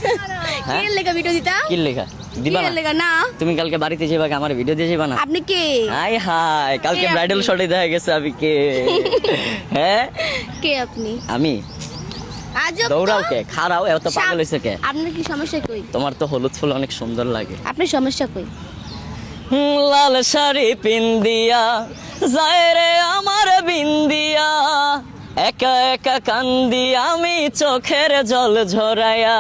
কি লেখা ভিডিও দিতা? কি লেখা দিবা কি না? লেখা না? তুমি কালকে বাড়িতে যাবা আমার ভিডিও দিয়ে যাবা না? আপনি কে? আই হাই কালকে কে ব্রাইডাল আপনি? শটে দেখা গেছে আমি কে। হ্যাঁ কে আপনি? আমি আজব তো। দৌড়াও কে খাড়াও এত পাগল হইছে কে? আপনার কি সমস্যা কই? তোমার তো হলুদ ফুল অনেক সুন্দর লাগে। আপনার সমস্যা কই? লাল শাড়ি পিন্দিয়া যায় রে আমার বিন্দিয়া, একা একা কান্দি আমি চোখের জল ঝরায়া।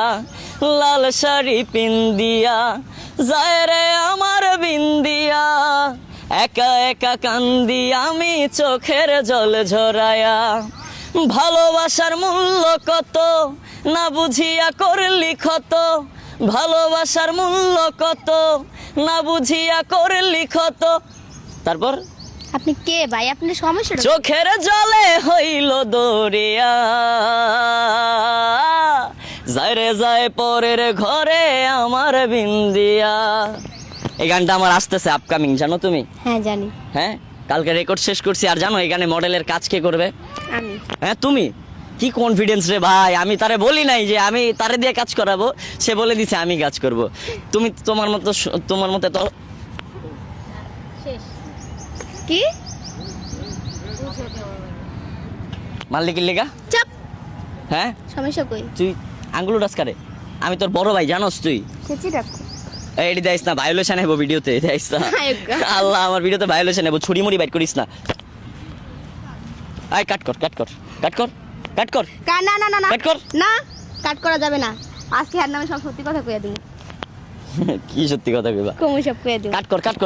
লাল শাড়ি পিন্দিয়া যায় রে আমার বিন্দিয়া, একা একা কান্দি আমি চোখের জল ঝরায়া। ভালোবাসার মূল্য কত না বুঝিয়া করলি ক্ষত, ভালোবাসার মূল্য কত না বুঝিয়া করলি ক্ষত। তারপর আপনি কে ভাই? আপনার সমস্যা চোখের জলে হইল দরিয়া, যায় রে যায় পরের ঘরে আমার বিন্দিয়া। এই গানটা আমার আসতেছে আপকামিং, জানো তুমি? হ্যাঁ জানি। হ্যাঁ কালকে রেকর্ড শেষ করছি। আর জানো এই গানে মডেলের কাজ কে করবে? আমি। হ্যাঁ তুমি। কি কনফিডেন্স রে ভাই, আমি তারে বলি নাই যে আমি তারে দিয়ে কাজ করাবো, সে বলে দিছে আমি কাজ করব। তুমি তোমার মতো তো শেষ। কি? মাল্লিকের লেগা। চাপ। হ্যাঁ সমস্যা কই? তুই আঙ্গুল ডাসকারে, আমি তোর বড় ভাই জানোস তুই। সেচি রাখো। এডি দেইস না, ভায়োলেশন হেবো ভিডিওতে দেইস না। আয়গা। আল্লাহ আমার ভিডিওতে ভায়োলেশন হেবো, ছুরি মুড়ি বাইট করিস না। আই কাট কর কাট কর কাট কর কাট কর না না না না কাট কর। না, কাট করা যাবে না। আজকে হার নামে সব সত্যি কথা কইয়া দিই। কি সত্যি কথা কইবা? কমু সব কইয়া দিই। কাট কর কাট কর।